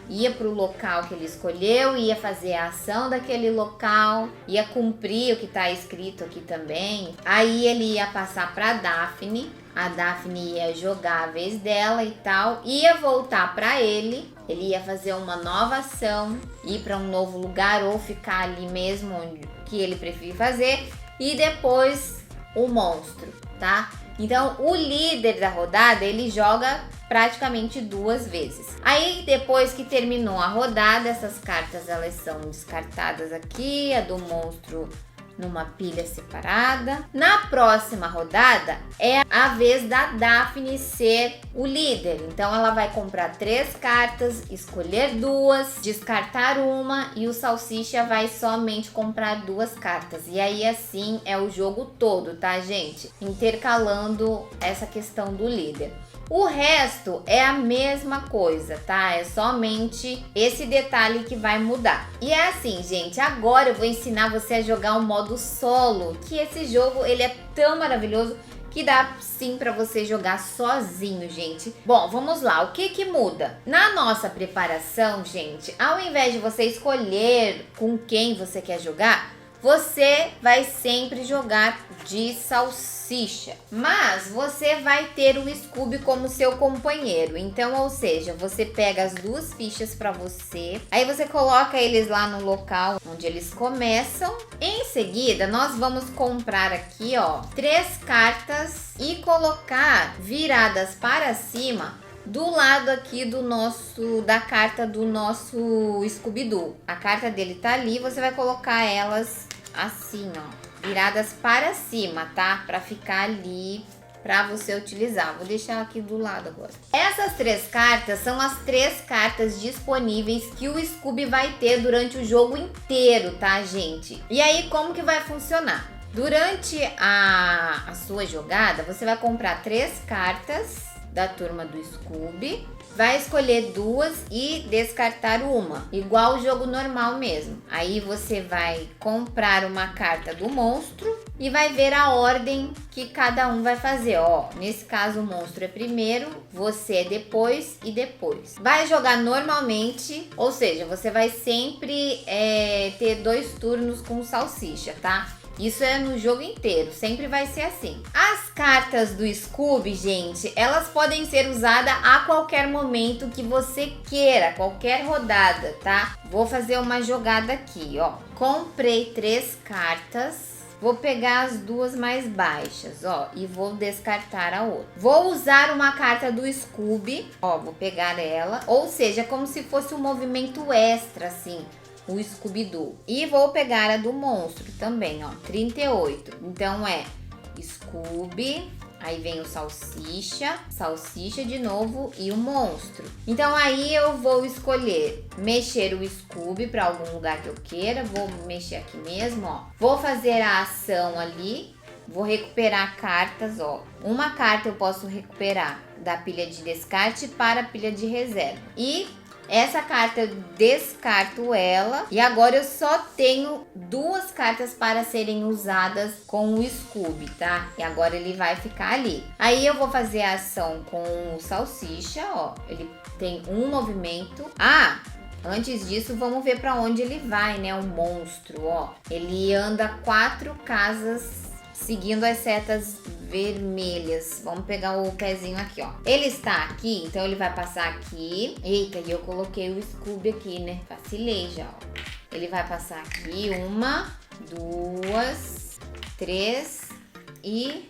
ia pro local que ele escolheu, ia fazer a ação daquele local, ia cumprir o que tá escrito aqui também. Aí ele ia passar pra Daphne, a Daphne ia jogar a vez dela e tal, ia voltar pra ele ia fazer uma nova ação, ir para um novo lugar ou ficar ali mesmo onde que ele preferir fazer, e depois o monstro, tá? Então o líder da rodada, ele joga praticamente 2 vezes. Aí depois que terminou a rodada, essas cartas elas são descartadas aqui, a do monstro numa pilha separada. Na próxima rodada é a vez da Daphne ser o líder. Então ela vai comprar 3 cartas, escolher 2, descartar uma e o Salsicha vai somente comprar 2 cartas. E aí assim é o jogo todo, tá, gente? Intercalando essa questão do líder. O resto é a mesma coisa, tá? É somente esse detalhe que vai mudar. E é assim, gente, agora eu vou ensinar você a jogar o modo solo, que esse jogo ele é tão maravilhoso que dá sim pra você jogar sozinho, gente. Bom, vamos lá, o que muda? Na nossa preparação, gente, ao invés de você escolher com quem você quer jogar, você vai sempre jogar de Salsicha, mas você vai ter o Scooby como seu companheiro. Então, ou seja, você pega as 2 fichas para você, aí você coloca eles lá no local onde eles começam. Em seguida, nós vamos comprar aqui, ó, 3 cartas e colocar viradas para cima do lado aqui da carta do nosso Scooby-Doo. A carta dele tá ali, você vai colocar elas assim, ó, viradas para cima, tá? Pra ficar ali pra você utilizar. Vou deixar aqui do lado agora. Essas 3 cartas são as 3 cartas disponíveis que o Scooby vai ter durante o jogo inteiro, tá, gente? E aí, como que vai funcionar? Durante a sua jogada, você vai comprar 3 cartas da turma do Scooby, vai escolher 2 e descartar uma, igual o jogo normal mesmo. Aí você vai comprar uma carta do monstro e vai ver a ordem que cada um vai fazer. Ó, nesse caso o monstro é primeiro, você é depois e depois. Vai jogar normalmente, ou seja, você vai sempre ter 2 turnos com Salsicha, tá? Isso é no jogo inteiro, sempre vai ser assim. As cartas do Scooby, gente, elas podem ser usadas a qualquer momento que você queira, qualquer rodada, tá? Vou fazer uma jogada aqui, ó. Comprei 3 cartas. Vou pegar as 2 mais baixas, ó, e vou descartar a outra. Vou usar uma carta do Scooby, ó, vou pegar ela. Ou seja, como se fosse um movimento extra, assim, o Scooby-Doo. E vou pegar a do monstro também, ó, 38. Então é Scooby, aí vem o Salsicha, Salsicha de novo e o monstro. Então aí eu vou escolher mexer o Scooby para algum lugar que eu queira. Vou mexer aqui mesmo, ó. Vou fazer a ação ali. Vou recuperar cartas, ó. Uma carta eu posso recuperar da pilha de descarte para a pilha de reserva. E essa carta eu descarto ela. E agora eu só tenho 2 cartas para serem usadas com o Scooby, tá? E agora ele vai ficar ali. Aí eu vou fazer a ação com o Salsicha, ó. Ele tem um movimento. Ah, antes disso, vamos ver para onde ele vai, né? O monstro, ó. Ele anda 4 casas seguindo as setas vermelhas. Vamos pegar o pezinho aqui, ó. Ele está aqui, então ele vai passar aqui. Eita, e eu coloquei o Scooby aqui, né? Vacilei já, ó. Ele vai passar aqui 1, 2, 3 e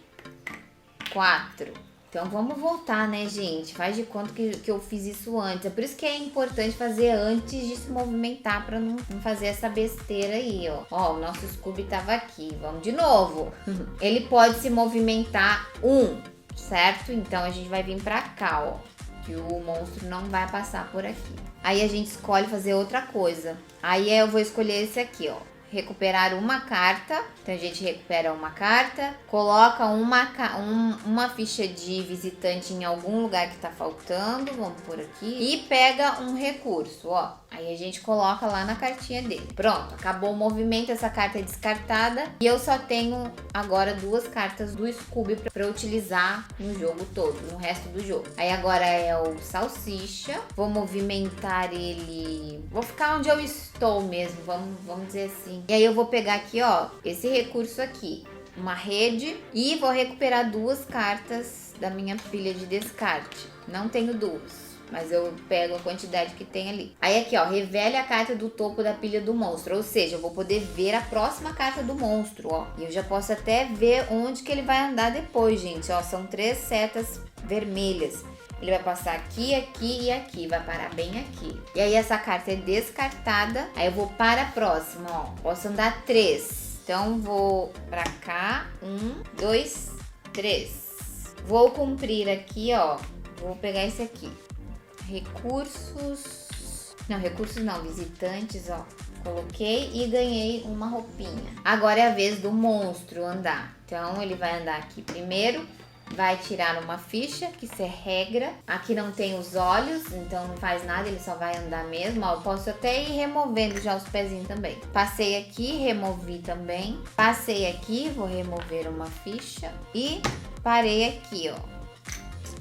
4. Então vamos voltar, né, gente? Faz de conta que eu fiz isso antes. É por isso que é importante fazer antes de se movimentar, pra não fazer essa besteira aí, ó. Ó, o nosso Scooby tava aqui. Vamos de novo. Ele pode se movimentar 1, certo? Então a gente vai vir pra cá, ó. Que o monstro não vai passar por aqui. Aí a gente escolhe fazer outra coisa. Aí eu vou escolher esse aqui, ó. Recuperar uma carta. Então a gente recupera uma carta, coloca uma ficha de visitante em algum lugar que tá faltando, vamos por aqui, e pega um recurso, ó. Aí a gente coloca lá na cartinha dele. Pronto, acabou o movimento, essa carta é descartada. E eu só tenho agora 2 cartas do Scooby pra utilizar no jogo todo, no resto do jogo. Aí agora é o Salsicha. Vou movimentar ele. Vou ficar onde eu estou mesmo, vamos dizer assim. E aí eu vou pegar aqui, ó, esse recurso aqui, uma rede, e vou recuperar 2 cartas da minha pilha de descarte. Não tenho 2, mas eu pego a quantidade que tem ali. Aí aqui, ó, revele a carta do topo da pilha do monstro, ou seja, eu vou poder ver a próxima carta do monstro, ó. E eu já posso até ver onde que ele vai andar depois, gente, ó, são 3 setas vermelhas. Ele vai passar aqui, aqui e aqui, vai parar bem aqui. E aí essa carta é descartada, aí eu vou para a próxima, ó. Posso andar 3 Então, vou pra cá. 1, 2, 3. Vou cumprir aqui, ó. Vou pegar esse aqui. Recursos... Não, recursos não, visitantes, ó. Coloquei e ganhei uma roupinha. Agora é a vez do monstro andar. Então, ele vai andar aqui primeiro. Vai tirar uma ficha, que isso é regra. Aqui não tem os olhos, então não faz nada, ele só vai andar mesmo. Ó, eu posso até ir removendo já os pezinhos também. Passei aqui, removi também. Passei aqui, vou remover uma ficha. E parei aqui, ó.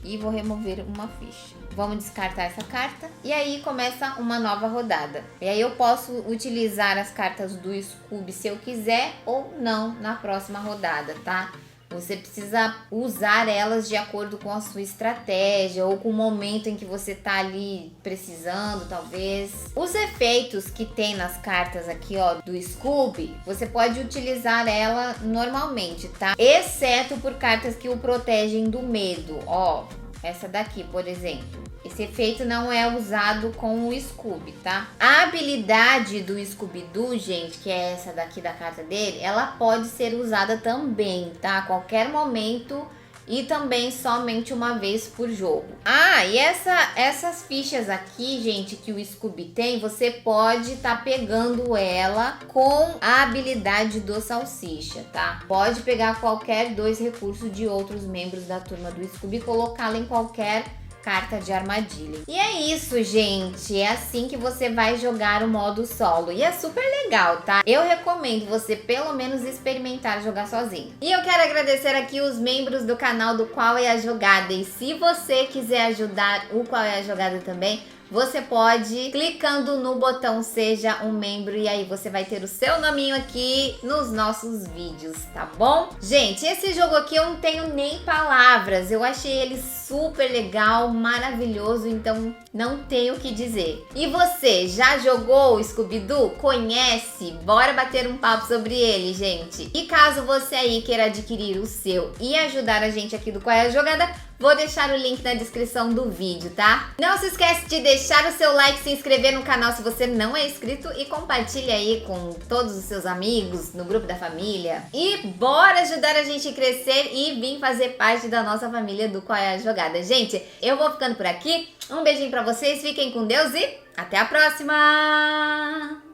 E vou remover uma ficha. Vamos descartar essa carta. E aí começa uma nova rodada. E aí eu posso utilizar as cartas do Scooby se eu quiser ou não na próxima rodada, tá? Você precisa usar elas de acordo com a sua estratégia ou com o momento em que você tá ali precisando, talvez. Os efeitos que tem nas cartas aqui, ó, do Scooby, você pode utilizar ela normalmente, tá? Exceto por cartas que o protegem do medo, ó. Essa daqui, por exemplo. Esse efeito não é usado com o Scooby, tá? A habilidade do Scooby-Doo, gente, que é essa daqui da carta dele, ela pode ser usada também, tá? A qualquer momento e também somente uma vez por jogo. Ah, e essas fichas aqui, gente, que o Scooby tem, você pode estar pegando ela com a habilidade do Salsicha, tá? Pode pegar qualquer 2 recursos de outros membros da turma do Scooby e colocá-la em qualquer carta de armadilha. E é isso, gente. É assim que você vai jogar o modo solo. E é super legal, tá? Eu recomendo você pelo menos experimentar jogar sozinho. E eu quero agradecer aqui os membros do canal do Qual é a Jogada. E se você quiser ajudar o Qual é a Jogada também, você pode clicando no botão Seja um Membro e aí você vai ter o seu nominho aqui nos nossos vídeos, tá bom? Gente, esse jogo aqui eu não tenho nem palavras, eu achei ele super legal, maravilhoso, então não tenho o que dizer. E você, já jogou o Scooby-Doo? Conhece? Bora bater um papo sobre ele, gente. E caso você aí queira adquirir o seu e ajudar a gente aqui do Qual é a Jogada, vou deixar o link na descrição do vídeo, tá? Não se esquece de deixar o seu like, se inscrever no canal se você não é inscrito e compartilha aí com todos os seus amigos, no grupo da família. E bora ajudar a gente a crescer e vir fazer parte da nossa família do Qual é a Jogada. Gente, eu vou ficando por aqui. Um beijinho pra vocês, fiquem com Deus e até a próxima!